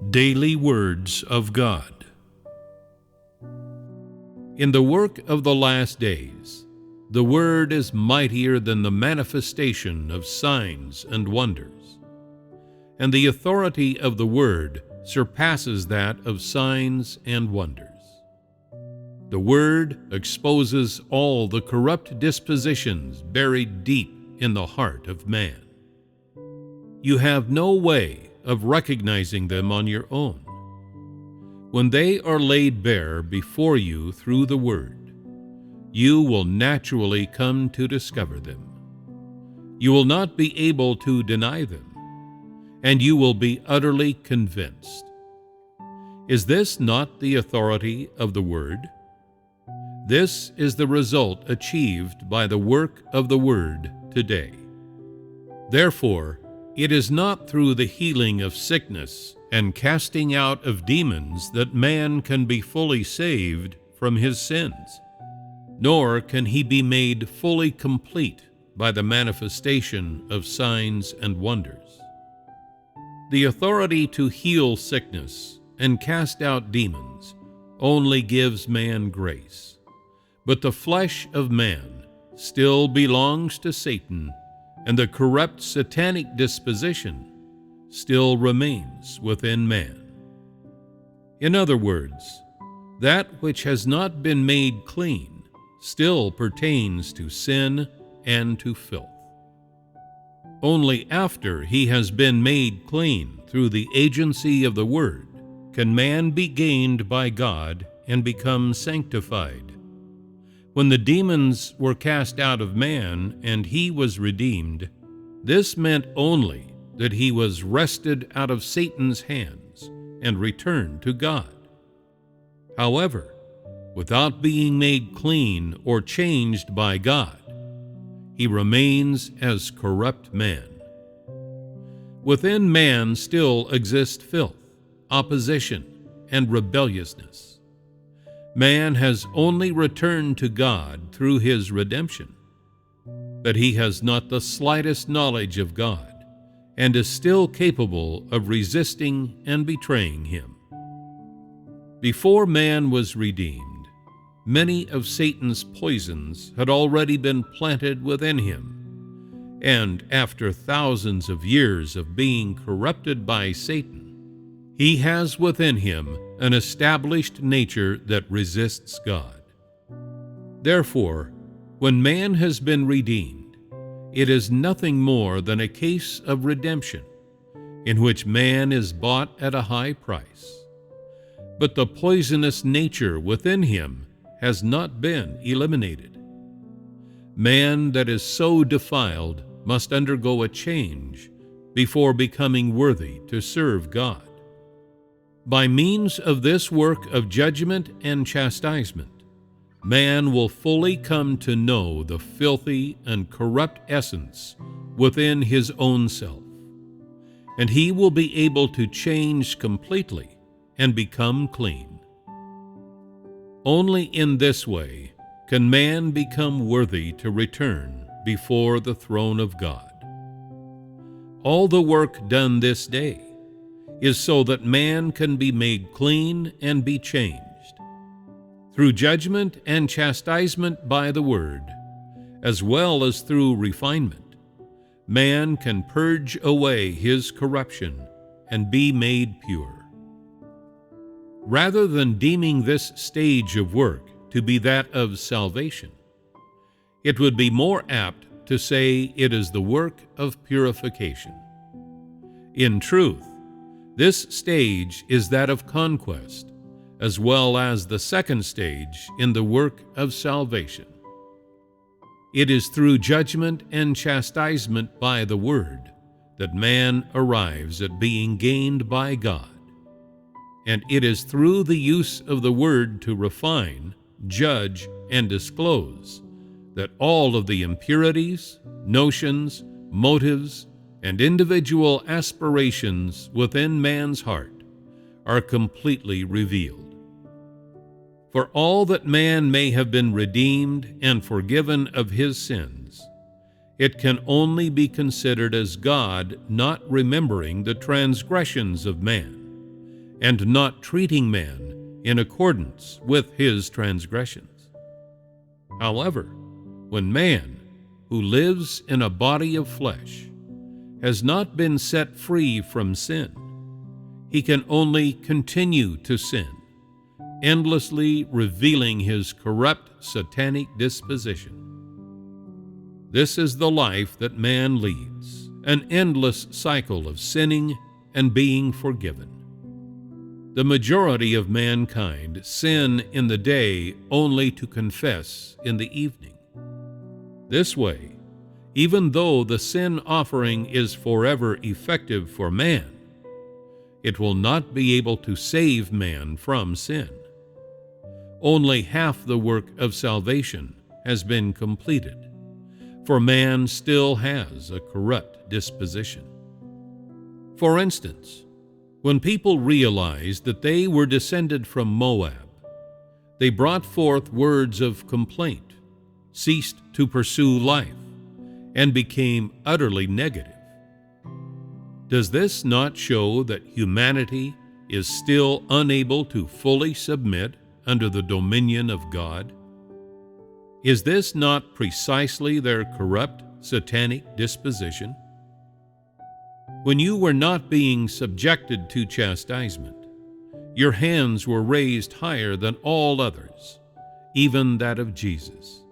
Daily Words of God. In the work of the last days, the Word is mightier than the manifestation of signs and wonders, and the authority of the Word surpasses that of signs and wonders. The Word exposes all the corrupt dispositions buried deep in the heart of man. You have no way of recognizing them on your own. When they are laid bare before you through the Word, you will naturally come to discover them. You will not be able to deny them, and you will be utterly convinced. Is this not the authority of the Word? This is the result achieved by the work of the Word today. Therefore, it is not through the healing of sickness and casting out of demons that man can be fully saved from his sins, nor can he be made fully complete by the manifestation of signs and wonders. The authority to heal sickness and cast out demons only gives man grace, but the flesh of man still belongs to Satan, and the corrupt satanic disposition still remains within man. In other words, that which has not been made clean still pertains to sin and to filth. Only after he has been made clean through the agency of the Word can man be gained by God and become sanctified. When the demons were cast out of man and he was redeemed, this meant only that he was wrested out of Satan's hands and returned to God. However, without being made clean or changed by God, he remains as corrupt man. Within man still exist filth, opposition, and rebelliousness. Man has only returned to God through his redemption, but he has not the slightest knowledge of God and is still capable of resisting and betraying him. Before man was redeemed, many of Satan's poisons had already been planted within him, and after thousands of years of being corrupted by Satan, he has within him an established nature that resists God. Therefore, when man has been redeemed, it is nothing more than a case of redemption, in which man is bought at a high price. But the poisonous nature within him has not been eliminated. Man that is so defiled must undergo a change before becoming worthy to serve God. By means of this work of judgment and chastisement, man will fully come to know the filthy and corrupt essence within his own self, and he will be able to change completely and become clean. Only in this way can man become worthy to return before the throne of God. All the work done this day is so that man can be made clean and be changed. Through judgment and chastisement by the Word, as well as through refinement, man can purge away his corruption and be made pure. Rather than deeming this stage of work to be that of salvation, it would be more apt to say it is the work of purification. In truth, this stage is that of conquest, as well as the second stage in the work of salvation. It is through judgment and chastisement by the Word that man arrives at being gained by God, and it is through the use of the Word to refine, judge, and disclose that all of the impurities, notions, motives, and individual aspirations within man's heart are completely revealed. For all that man may have been redeemed and forgiven of his sins, it can only be considered as God not remembering the transgressions of man, and not treating man in accordance with his transgressions. However, when man, who lives in a body of flesh, has not been set free from sin, he can only continue to sin, endlessly revealing his corrupt satanic disposition. This is the life that man leads, an endless cycle of sinning and being forgiven. The majority of mankind sin in the day only to confess in the evening. This way, even though the sin offering is forever effective for man, it will not be able to save man from sin. Only half the work of salvation has been completed, for man still has a corrupt disposition. For instance, when people realized that they were descended from Moab, they brought forth words of complaint, ceased to pursue life, and became utterly negative. Does this not show that humanity is still unable to fully submit under the dominion of God? Is this not precisely their corrupt, satanic disposition? When you were not being subjected to chastisement, your hands were raised higher than all others, even that of Jesus.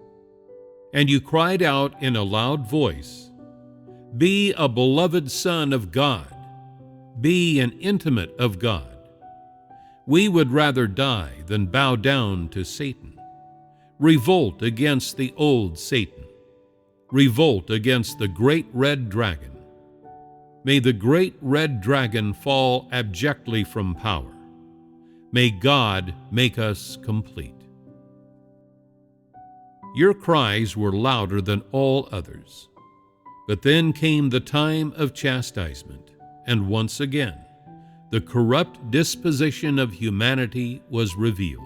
And you cried out in a loud voice, "Be a beloved son of God. Be an intimate of God. We would rather die than bow down to Satan. Revolt against the old Satan. Revolt against the great red dragon. May the great red dragon fall abjectly from power. May God make us complete." Your cries were louder than all others. But then came the time of chastisement, and once again, the corrupt disposition of humanity was revealed.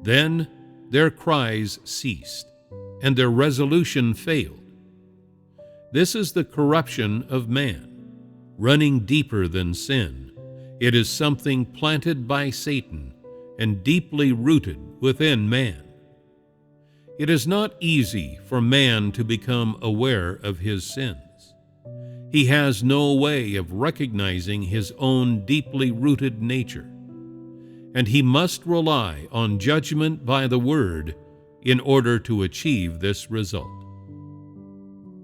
Then their cries ceased, and their resolution failed. This is the corruption of man, running deeper than sin. It is something planted by Satan and deeply rooted within man. It is not easy for man to become aware of his sins. He has no way of recognizing his own deeply rooted nature, and he must rely on judgment by the Word in order to achieve this result.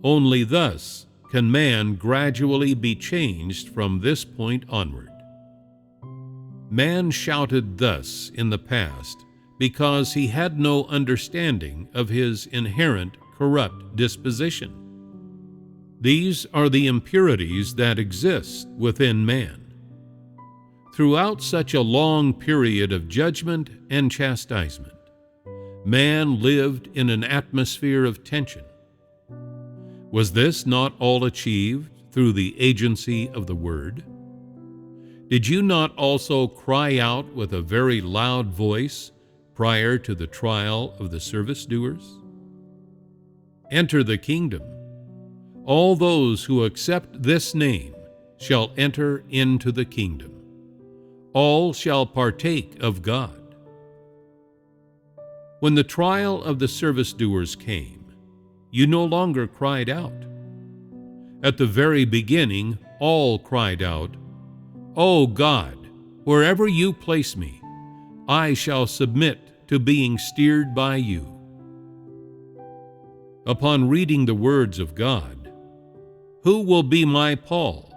Only thus can man gradually be changed from this point onward. Man shouted thus in the past because he had no understanding of his inherent corrupt disposition. These are the impurities that exist within man. Throughout such a long period of judgment and chastisement, man lived in an atmosphere of tension. Was this not all achieved through the agency of the Word? Did you not also cry out with a very loud voice prior to the trial of the service doers? Enter the kingdom. All those who accept this name shall enter into the kingdom. All shall partake of God. When the trial of the service doers came, you no longer cried out. At the very beginning, all cried out, "O God, wherever you place me, I shall submit to being steered by you." Upon reading the words of God, "Who will be my Paul?"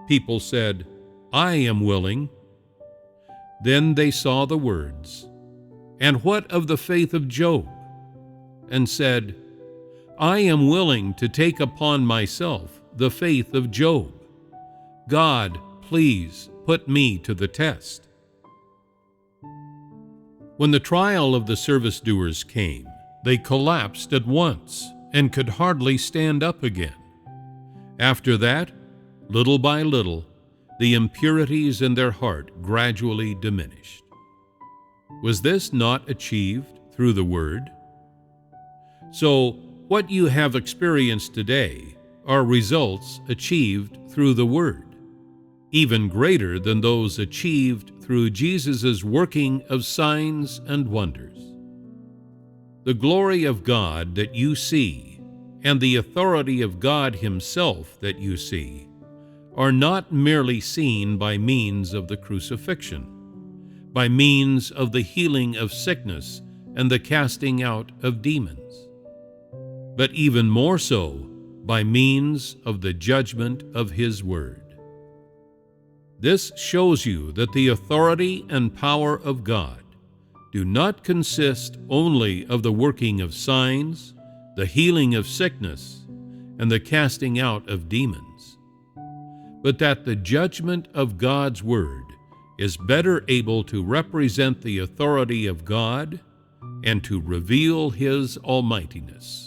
people said, "I am willing." Then they saw the words, "And what of the faith of Job?" and said, "I am willing to take upon myself the faith of Job. God, please put me to the test." When the trial of the service doers came, they collapsed at once and could hardly stand up again. After that, little by little, the impurities in their heart gradually diminished. Was this not achieved through the Word? So, what you have experienced today are results achieved through the Word. even greater than those achieved through Jesus' working of signs and wonders. The glory of God that you see, and the authority of God Himself that you see, are not merely seen by means of the crucifixion, by means of the healing of sickness and the casting out of demons, but even more so by means of the judgment of His Word. This shows you that the authority and power of God do not consist only of the working of signs, the healing of sickness, and the casting out of demons, but that the judgment of God's Word is better able to represent the authority of God and to reveal His almightiness.